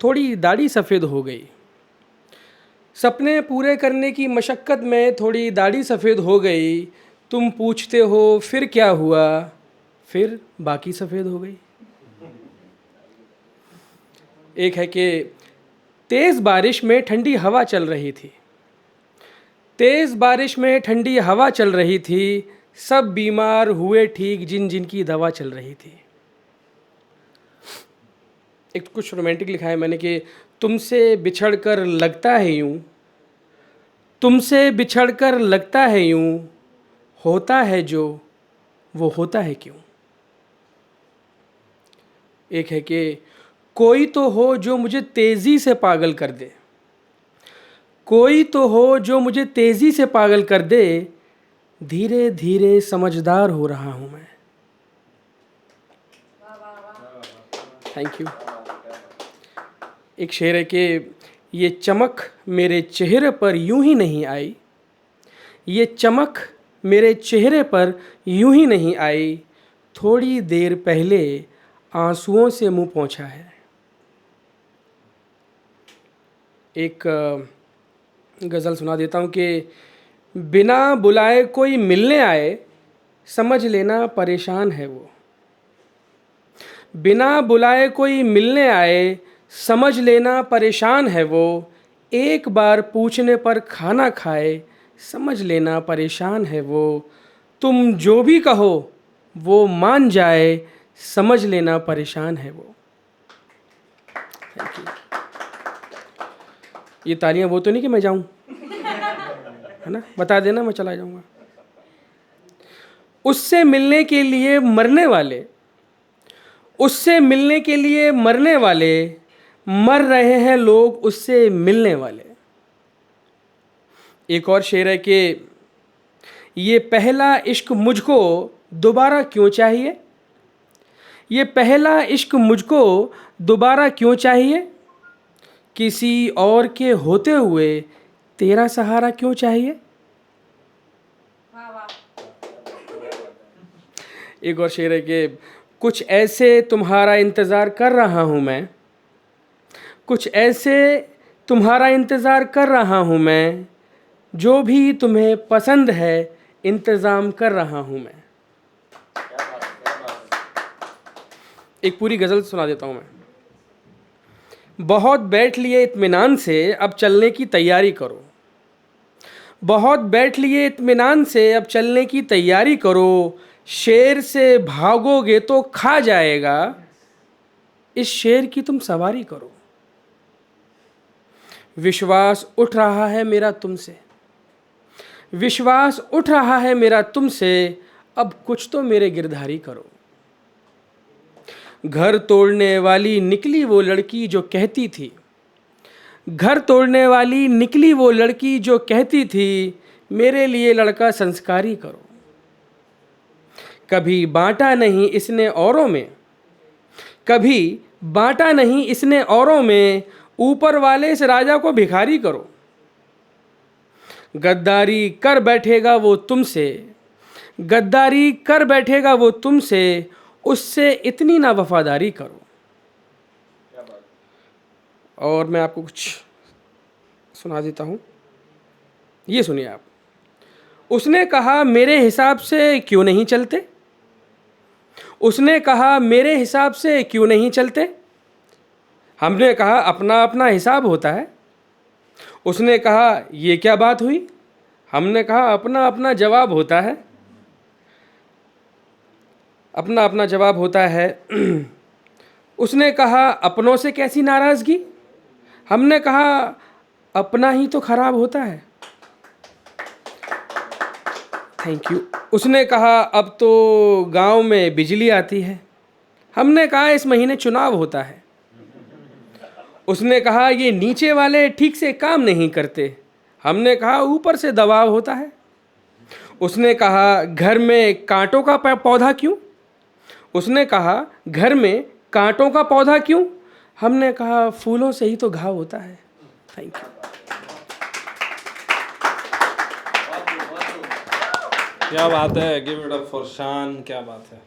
थोड़ी दाढ़ी सफ़ेद हो गई। सपने पूरे करने की मशक्क़त में थोड़ी दाढ़ी सफ़ेद हो गई। तुम पूछते हो फिर क्या हुआ, फिर बाकी सफ़ेद हो गई। एक है कि तेज़ बारिश में ठंडी हवा चल रही थी। तेज़ बारिश में ठंडी हवा चल रही थी। सब बीमार हुए ठीक जिन जिनकी दवा चल रही थी। एक कुछ रोमांटिक लिखा है मैंने कि तुमसे बिछड़कर लगता है यूं, तुमसे बिछड़कर लगता है यूं, होता है जो वो होता है क्यों। एक है कि कोई तो हो जो मुझे तेज़ी से पागल कर दे, कोई तो हो जो मुझे तेज़ी से पागल कर दे, धीरे धीरे समझदार हो रहा हूं मैं। Thank you. एक शेर है कि ये चमक मेरे चेहरे पर यूं ही नहीं आई, ये चमक मेरे चेहरे पर यूं ही नहीं आई, थोड़ी देर पहले आंसुओं से मुंह पोंछा है। एक गज़ल सुना देता हूँ कि बिना बुलाए कोई मिलने आए, समझ लेना परेशान है वो। बिना बुलाए कोई मिलने आए, समझ लेना परेशान है वो। एक बार पूछने पर खाना खाए, समझ लेना परेशान है वो। तुम जो भी कहो वो मान जाए, समझ लेना परेशान है वो। Thank you. ये तालियां वो तो नहीं कि मैं जाऊं, है ना, बता देना मैं चला जाऊंगा। उससे मिलने के लिए मरने वाले, उससे मिलने के लिए मरने वाले, मर रहे हैं लोग उससे मिलने वाले। एक और शेर है कि ये पहला इश्क मुझको दोबारा क्यों चाहिए, ये पहला इश्क मुझको दोबारा क्यों चाहिए, किसी और के होते हुए तेरा सहारा क्यों चाहिए। एक और शेर है कि कुछ ऐसे तुम्हारा इंतज़ार कर रहा हूँ मैं, कुछ ऐसे तुम्हारा इंतज़ार कर रहा हूँ मैं, जो भी तुम्हें पसंद है इंतज़ाम कर रहा हूँ मैं। एक पूरी गज़ल सुना देता हूँ मैं। बहुत बैठ लिए इत्मीनान से, अब चलने की तैयारी करो। बहुत बैठ लिए इत्मीनान से, अब चलने की तैयारी करो। शेर से भागोगे तो खा जाएगा, इस शेर की तुम सवारी करो। विश्वास उठ रहा है मेरा तुमसे, विश्वास उठ रहा है मेरा तुमसे, अब कुछ तो मेरे गिरधारी करो। घर तोड़ने वाली निकली वो लड़की जो कहती थी, घर तोड़ने वाली निकली वो लड़की जो कहती थी, मेरे लिए लड़का संस्कारी करो। कभी बांटा नहीं इसने औरों में, कभी बांटा नहीं इसने औरों में, ऊपर वाले इस राजा को भिखारी करो। गद्दारी कर बैठेगा वो तुमसे, गद्दारी कर बैठेगा वो तुमसे, उससे इतनी ना वफादारी करो। और मैं आपको कुछ सुना देता हूँ, ये सुनिए आप। उसने कहा मेरे हिसाब से क्यों नहीं चलते, उसने कहा मेरे हिसाब से क्यों नहीं चलते। हमने कहा अपना अपना हिसाब होता है। उसने कहा ये क्या बात हुई, हमने कहा अपना अपना जवाब होता है, अपना अपना जवाब होता है। उसने कहा अपनों से कैसी नाराज़गी, हमने कहा अपना ही तो खराब होता है। Thank you. उसने कहा अब तो गांव में बिजली आती है, हमने कहा इस महीने चुनाव होता है। उसने कहा ये नीचे वाले ठीक से काम नहीं करते, हमने कहा ऊपर से दबाव होता है। उसने कहा घर में कांटों का पौधा क्यों, उसने कहा घर में कांटों का पौधा क्यों, हमने कहा फूलों से ही तो घाव होता है। Thank you. क्या बात है, गिव इट अप फॉर शान, क्या बात है।